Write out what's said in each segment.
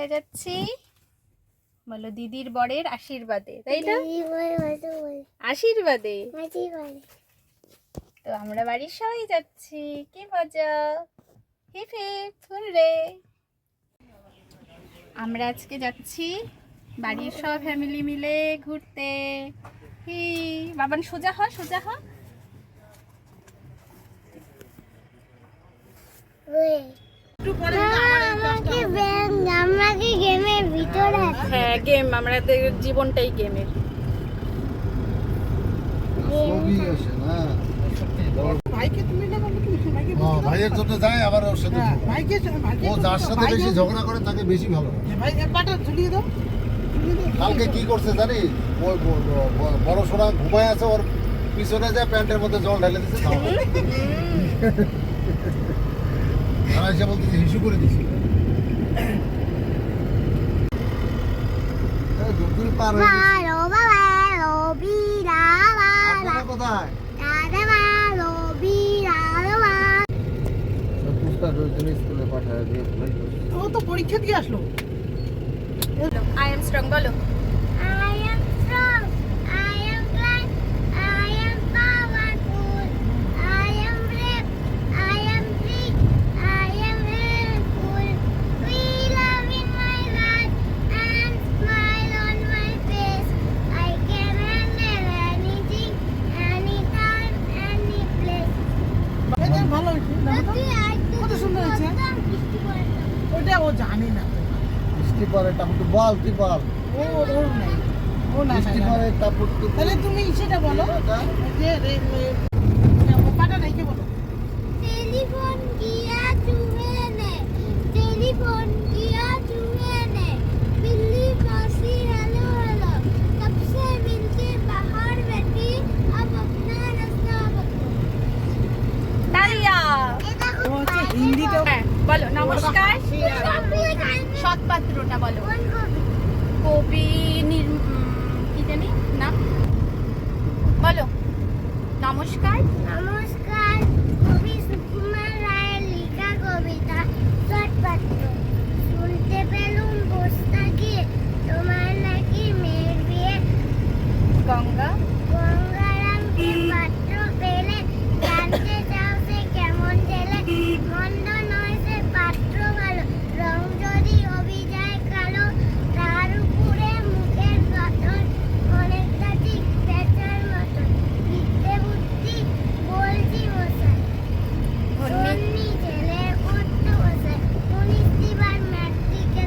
কোথায় যাচ্ছি বলো? দিদির বরের আশীর্বাদে, তাই না? আশীর্বাদে। তো আমরা বাড়ির সবাই যাচ্ছি, কি মজা! Hip hip hooray! আমরা আজকে যাচ্ছি বাড়ির সব ফ্যামিলি মিলে ঘুরতে। হি বাবান, সোজা হ, সোজা হ। হ্যাঁ, গেম, আমাদের জীবনটাই গেমের। ভাইয়ের জন্য যায় আবার ওর সাথে ও যার সাথে বেশি ঝগড়া করে তাকে বেশি ভালো। কালকে কি করছে জানি, বড় সোনা ঘুমায় আছে, ওর পিছনে যায় প্যান্টের মধ্যে জল ঢেলে দিচ্ছে, এসে বলতেছে হিসু করে দিছি। কোথায় স্কুলে পাঠায় দিয়ে ও তো পরীক্ষা দিয়ে আসলো। I am strong, বলো। I am strong, I am glad, I am powerful, I am brave, I am big, I am helpful. We love in my heart and smile on my face. I can handle anything, anytime, any place. ভালো কত সুন্দর হয়েছে। ওটা ও জানে না। বৃষ্টি পরে টাপুটু বল, তুই বল। ওর নাই, ও না। বৃষ্টি পরে টাপুটু। তাহলে তুমি সেটা বলো যে পাটা রেখে বলো। टेलीफोन किया चूहे ने, टेलीफोन किया चूहे ने, बिल्ली मौसी हेलो हेलो, कब से मिलके बाहर बैठी, अब अपना रास्ता बताओ। তালিয়া। ও হচ্ছে হিন্দিতে হ্যাঁ, বলো নমস্কার। সৎপাত্রটা বলো। কবি কি জানি নাম, বলো নমস্কার। নমস্কার, কবি সুকুমার রায়ের লেখা কবিতা সৎপাত্র। শুনতে পেলুম বস্তা গিয়ে তোমার নাকি মেয়ের বিয়ে, গঙ্গা। গঙ্গারামকে পাত্র পেলে জানতে চাও সে কেমন ছেলে, মন্দ নয় সে পাত্র ভালো, রং যদি অভিযায় কালো, তার উপরে মুখের গঠন অনেকটা ঠিক পেঁচার মতন, বিদ্যে বুদ্ধি বলছি মশাই, ধন্যি ছেলে উঠতে বসে, 19 দিবার ম্যাট্রিকে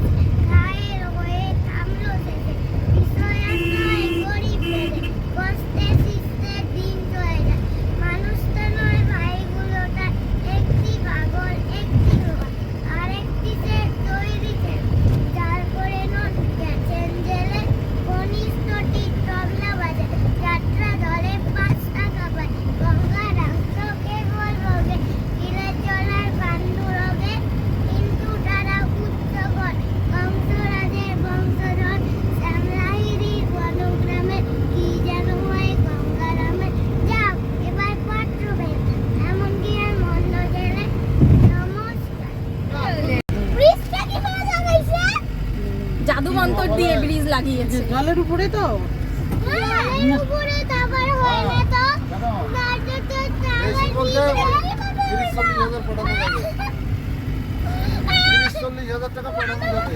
খায়ের হয়ে থামলো শেষে, বিষয় আর নয় গরিব পেলে, কষ্টে শিখতে দিন চলে যায়, মানুষ তো নয় ভাইগুলো তার, একটি পাগল একটি বোকা, আর একটি সে তৈরি ছেলে, যার করে নন গেছেন জেলে, কনিষ্ঠটি তবলা বাজে, যাত্রা দলে 5 টাকা পায়, গঙ্গা রাস্তা কেবল ভোগে, গিলে চলার পাণ্ডু রোগে, কিন্তু তারা উচ্চগণ, কংসরাজের বংশধর, শ্যামলাহিরির বনগ্রামে, কি যেন হয় গঙ্গারামে, যাও এবার পাত্র বের, এমনকি আর মন্দ জেলে, নমস্কার। ব্রিজটা কি ভালো লাগাইছে? জাদু মন্তর দিয়ে ব্রিজ লাগিয়েছে। জলের উপরে তো জলের উপরে তারপর হয় না তো, নাচতে তো বেশি বলতে তারপর 30-40 হাজার পাঠানো যাবে। 30-40 হাজার টাকা পাঠানো যাবে।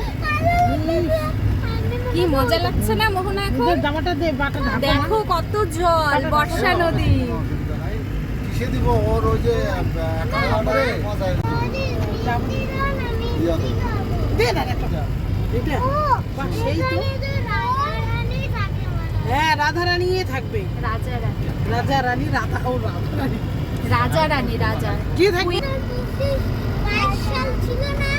কি মজা লাগছে না মোহনা এখন? জামাটা দিয়ে বাটা দেখো কত জল, বর্ষা নদী। কিসে দিব ওর ওই যে কালারে মজায় দে না এটা এটা বাহ, সেই তো। হ্যাঁ, রাধা রানী থাকবে। রাজা রানী, রাজা রানী, রাধা ও রাধা রানী, রাজা রানী, রাজা কি থাকবে? 22 সাল ছিল না,